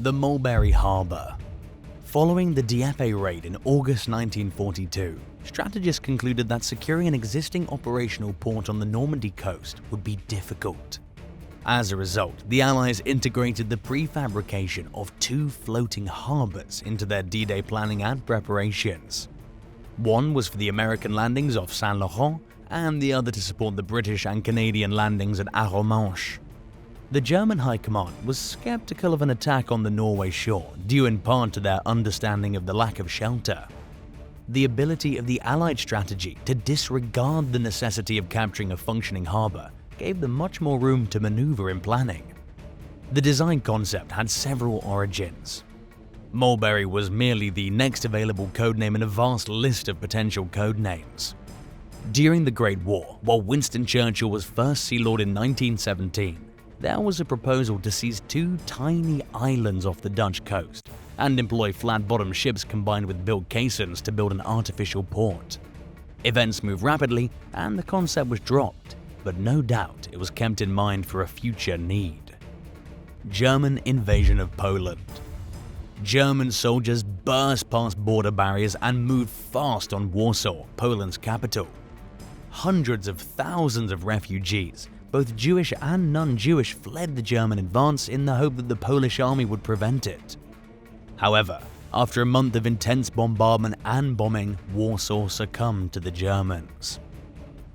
The Mulberry Harbour. Following the Dieppe raid in August 1942, strategists concluded that securing an existing operational port on the Normandy coast would be difficult. As a result, the Allies integrated the prefabrication of two floating harbours into their D-Day planning and preparations. One was for the American landings off Saint-Laurent, and the other to support the British and Canadian landings at Arromanches. The German High Command was skeptical of an attack on the Norway shore, due in part to their understanding of the lack of shelter. The ability of the Allied strategy to disregard the necessity of capturing a functioning harbour gave them much more room to maneuver in planning. The design concept had several origins. Mulberry was merely the next available codename in a vast list of potential codenames. During the Great War, while Winston Churchill was First Sea Lord in 1917, there was a proposal to seize two tiny islands off the Dutch coast and employ flat-bottomed ships combined with built caissons to build an artificial port. Events moved rapidly and the concept was dropped, but no doubt it was kept in mind for a future need. German invasion of Poland. German soldiers burst past border barriers and moved fast on Warsaw, Poland's capital. Hundreds of thousands of refugees, both Jewish and non-Jewish, fled the German advance in the hope that the Polish army would prevent it. However, after a month of intense bombardment and bombing, Warsaw succumbed to the Germans.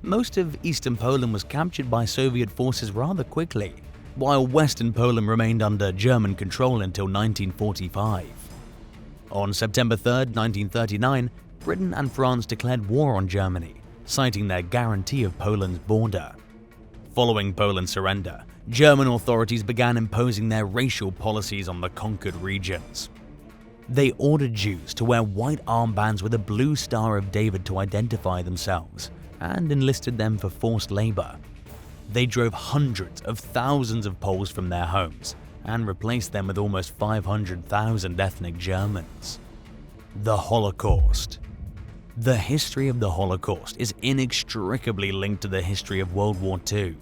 Most of eastern Poland was captured by Soviet forces rather quickly, while western Poland remained under German control until 1945. On September 3, 1939, Britain and France declared war on Germany, citing their guarantee of Poland's border. Following Poland's surrender, German authorities began imposing their racial policies on the conquered regions. They ordered Jews to wear white armbands with a blue Star of David to identify themselves, and enlisted them for forced labor. They drove hundreds of thousands of Poles from their homes and replaced them with almost 500,000 ethnic Germans. The Holocaust. The history of the Holocaust is inextricably linked to the history of World War II.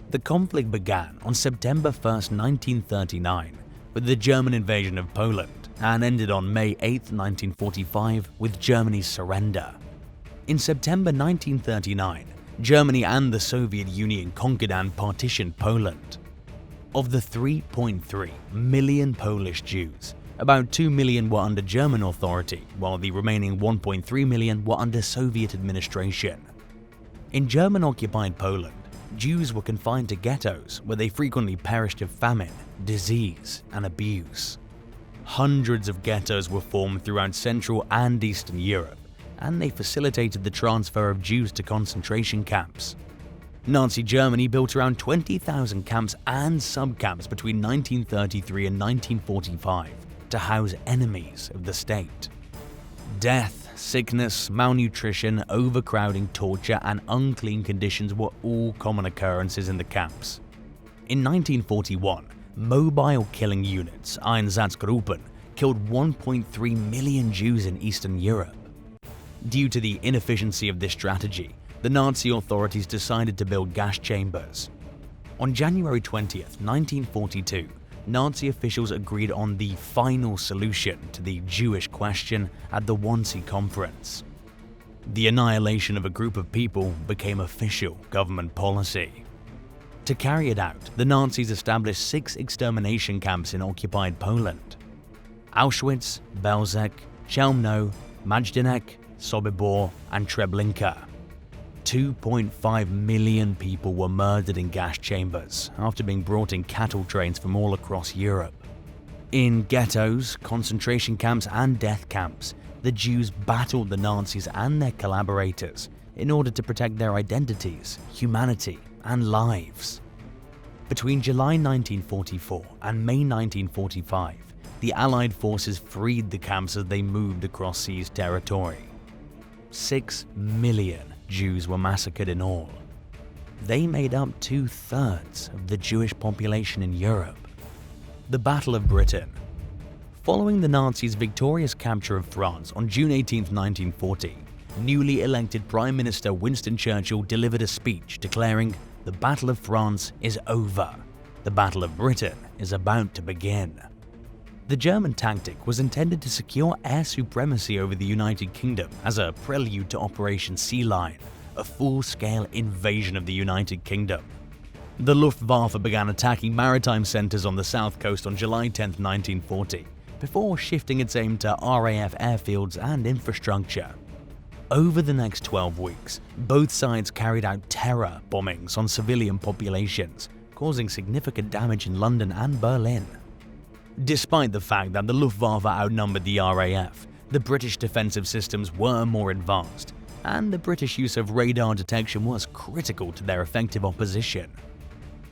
The conflict began on September 1, 1939, with the German invasion of Poland, and ended on May 8, 1945, with Germany's surrender. In September 1939, Germany and the Soviet Union conquered and partitioned Poland. Of the 3.3 million Polish Jews, about 2 million were under German authority, while the remaining 1.3 million were under Soviet administration. In German-occupied Poland, Jews were confined to ghettos where they frequently perished of famine, disease, and abuse. Hundreds of ghettos were formed throughout Central and Eastern Europe, and they facilitated the transfer of Jews to concentration camps. Nazi Germany built around 20,000 camps and subcamps between 1933 and 1945 to house enemies of the state. Death, sickness, malnutrition, overcrowding, torture, and unclean conditions were all common occurrences in the camps. In 1941, mobile killing units, Einsatzgruppen, killed 1.3 million Jews in Eastern Europe. Due to the inefficiency of this strategy, the Nazi authorities decided to build gas chambers. On January 20, 1942, Nazi officials agreed on the final solution to the Jewish question at the Wannsee Conference. The annihilation of a group of people became official government policy. To carry it out, the Nazis established 6 extermination camps in occupied Poland: Auschwitz, Belzec, Chelmno, Majdanek, Sobibor, and Treblinka. 2.5 million people were murdered in gas chambers after being brought in cattle trains from all across Europe. In ghettos, concentration camps, and death camps, the Jews battled the Nazis and their collaborators in order to protect their identities, humanity, and lives. Between July 1944 and May 1945, the Allied forces freed the camps as they moved across seized territory. 6 million Jews were massacred in all. They made up 2/3 of the Jewish population in Europe. The Battle of Britain. Following the Nazis' victorious capture of France on June 18, 1940, newly elected Prime Minister Winston Churchill delivered a speech declaring, "The Battle of France is over. The Battle of Britain is about to begin." The German tactic was intended to secure air supremacy over the United Kingdom as a prelude to Operation Sea Lion, a full-scale invasion of the United Kingdom. The Luftwaffe began attacking maritime centers on the south coast on July 10, 1940, before shifting its aim to RAF airfields and infrastructure. Over the next 12 weeks, both sides carried out terror bombings on civilian populations, causing significant damage in London and Berlin. Despite the fact that the Luftwaffe outnumbered the RAF, the British defensive systems were more advanced, and the British use of radar detection was critical to their effective opposition.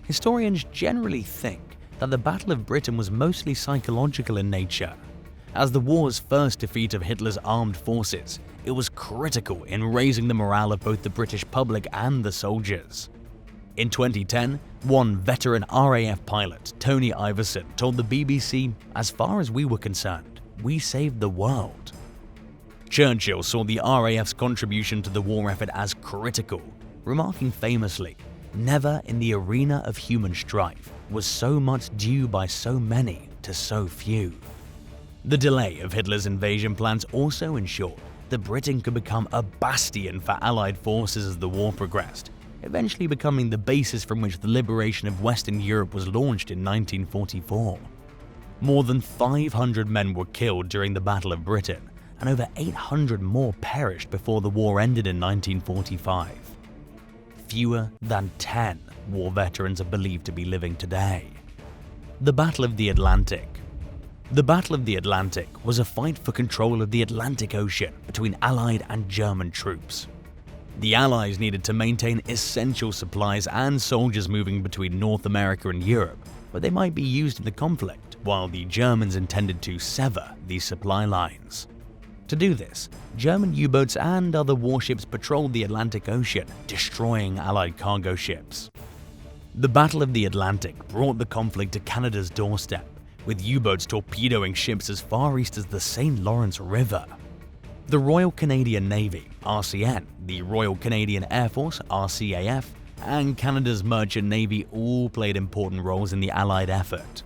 Historians generally think that the Battle of Britain was mostly psychological in nature. As the war's first defeat of Hitler's armed forces, it was critical in raising the morale of both the British public and the soldiers. In 2010, one veteran RAF pilot, Tony Iverson, told the BBC, "As far as we were concerned, we saved the world." Churchill saw the RAF's contribution to the war effort as critical, remarking famously, "Never in the arena of human strife was so much due by so many to so few." The delay of Hitler's invasion plans also ensured that Britain could become a bastion for Allied forces as the war progressed, eventually becoming the basis from which the liberation of Western Europe was launched in 1944. More than 500 men were killed during the Battle of Britain, and over 800 more perished before the war ended in 1945. Fewer than 10 war veterans are believed to be living today. The Battle of the Atlantic. The Battle of the Atlantic was a fight for control of the Atlantic Ocean between Allied and German troops. The Allies needed to maintain essential supplies and soldiers moving between North America and Europe, where they might be used in the conflict, while the Germans intended to sever these supply lines. To do this, German U-boats and other warships patrolled the Atlantic Ocean, destroying Allied cargo ships. The Battle of the Atlantic brought the conflict to Canada's doorstep, with U-boats torpedoing ships as far east as the St. Lawrence River. The Royal Canadian Navy, RCN, the Royal Canadian Air Force, RCAF, and Canada's Merchant Navy all played important roles in the Allied effort.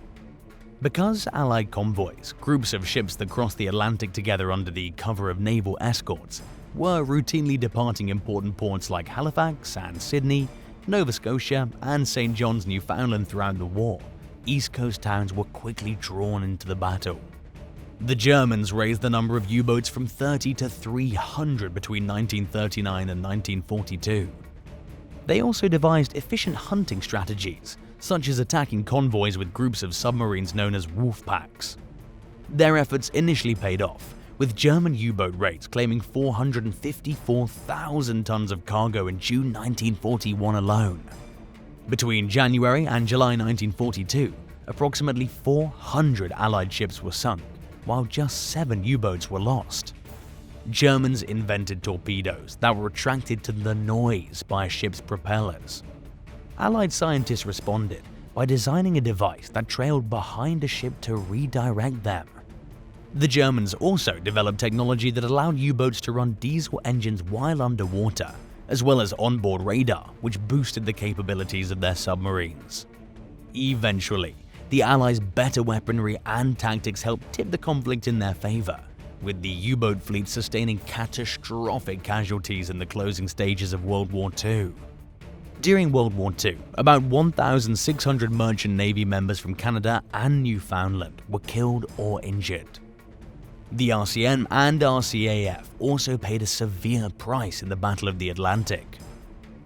Because Allied convoys, groups of ships that crossed the Atlantic together under the cover of naval escorts, were routinely departing important ports like Halifax and Sydney, Nova Scotia, and St. John's, Newfoundland throughout the war, East Coast towns were quickly drawn into the battle. The Germans raised the number of U-boats from 30 to 300 between 1939 and 1942. They also devised efficient hunting strategies, such as attacking convoys with groups of submarines known as wolf packs. Their efforts initially paid off, with German U-boat raids claiming 454,000 tons of cargo in June 1941 alone. Between January and July 1942, approximately 400 Allied ships were sunk, while just 7 U-boats were lost. Germans invented torpedoes that were attracted to the noise by a ship's propellers. Allied scientists responded by designing a device that trailed behind a ship to redirect them. The Germans also developed technology that allowed U-boats to run diesel engines while underwater, as well as onboard radar, which boosted the capabilities of their submarines. Eventually, the Allies' better weaponry and tactics helped tip the conflict in their favor, with the U-boat fleet sustaining catastrophic casualties in the closing stages of World War II. During World War II, about 1,600 merchant navy members from Canada and Newfoundland were killed or injured. The RCN and RCAF also paid a severe price in the Battle of the Atlantic.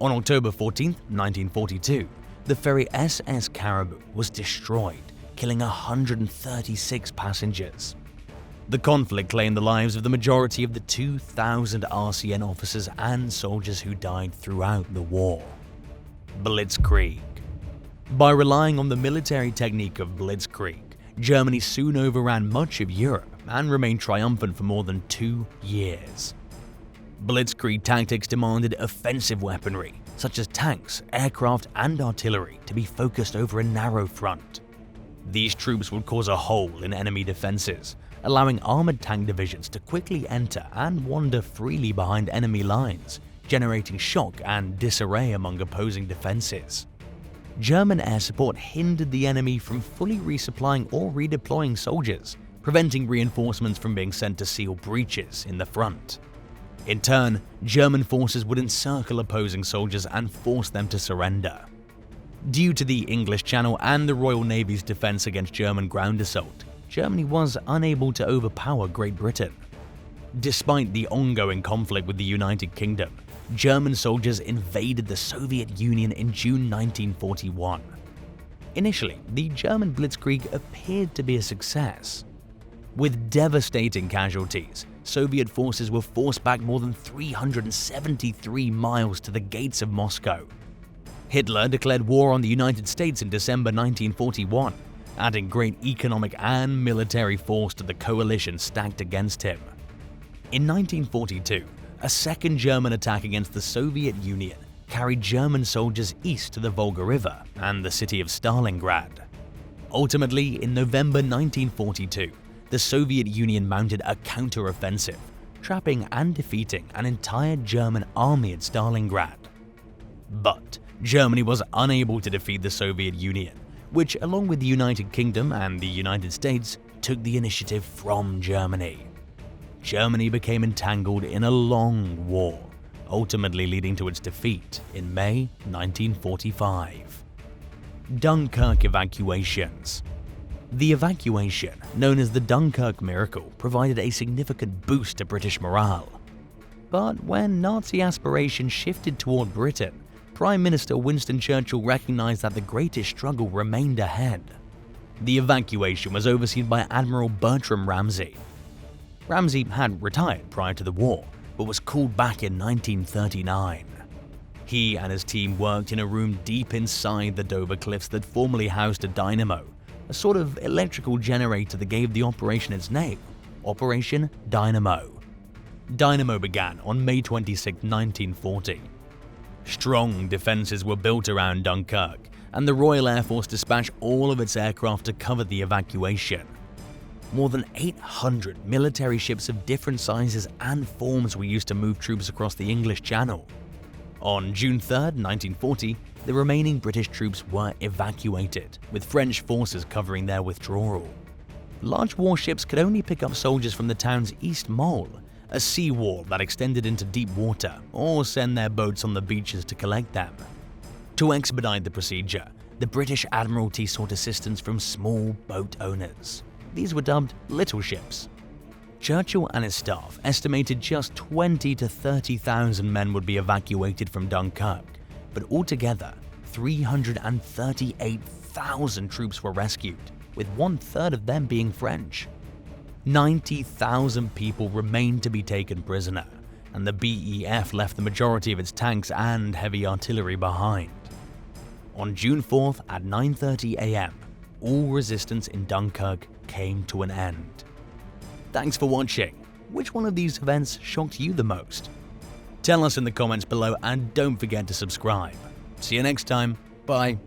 On October 14, 1942, the ferry SS Caribou was destroyed, killing 136 passengers. The conflict claimed the lives of the majority of the 2,000 RCN officers and soldiers who died throughout the war. Blitzkrieg. By relying on the military technique of Blitzkrieg, Germany soon overran much of Europe and remained triumphant for more than 2 years. Blitzkrieg tactics demanded offensive weaponry, such as tanks, aircraft, and artillery, to be focused over a narrow front. These troops would cause a hole in enemy defenses, allowing armored tank divisions to quickly enter and wander freely behind enemy lines, generating shock and disarray among opposing defenses. German air support hindered the enemy from fully resupplying or redeploying soldiers, preventing reinforcements from being sent to seal breaches in the front. In turn, German forces would encircle opposing soldiers and force them to surrender. Due to the English Channel and the Royal Navy's defense against German ground assault, Germany was unable to overpower Great Britain. Despite the ongoing conflict with the United Kingdom, German soldiers invaded the Soviet Union in June 1941. Initially, the German blitzkrieg appeared to be a success. With devastating casualties, Soviet forces were forced back more than 373 miles to the gates of Moscow. Hitler declared war on the United States in December 1941, adding great economic and military force to the coalition stacked against him. In 1942, a second German attack against the Soviet Union carried German soldiers east to the Volga River and the city of Stalingrad. Ultimately, in November 1942, the Soviet Union mounted a counter-offensive, trapping and defeating an entire German army at Stalingrad. But Germany was unable to defeat the Soviet Union, which, along with the United Kingdom and the United States, took the initiative from Germany. Germany became entangled in a long war, ultimately leading to its defeat in May 1945. Dunkirk evacuations. The evacuation, known as the Dunkirk Miracle, provided a significant boost to British morale. But when Nazi aspirations shifted toward Britain, Prime Minister Winston Churchill recognized that the greatest struggle remained ahead. The evacuation was overseen by Admiral Bertram Ramsay. Ramsay had retired prior to the war, but was called back in 1939. He and his team worked in a room deep inside the Dover Cliffs that formerly housed a dynamo, a sort of electrical generator that gave the operation its name, Operation Dynamo. Dynamo began on May 26, 1940. Strong defenses were built around Dunkirk, and the Royal Air Force dispatched all of its aircraft to cover the evacuation. More than 800 military ships of different sizes and forms were used to move troops across the English Channel. On June 3, 1940, the remaining British troops were evacuated, with French forces covering their withdrawal. Large warships could only pick up soldiers from the town's East Mole, a seawall that extended into deep water, or send their boats on the beaches to collect them. To expedite the procedure, the British Admiralty sought assistance from small boat owners. These were dubbed little ships. Churchill and his staff estimated just 20 to 30,000 men would be evacuated from Dunkirk, but altogether, 338,000 troops were rescued, with 1/3 of them being French. 90,000 people remained to be taken prisoner, and the BEF left the majority of its tanks and heavy artillery behind. On June 4th at 9:30 a.m., all resistance in Dunkirk came to an end. Thanks for watching. Which one of these events shocked you the most? Tell us in the comments below and don't forget to subscribe. See you next time. Bye.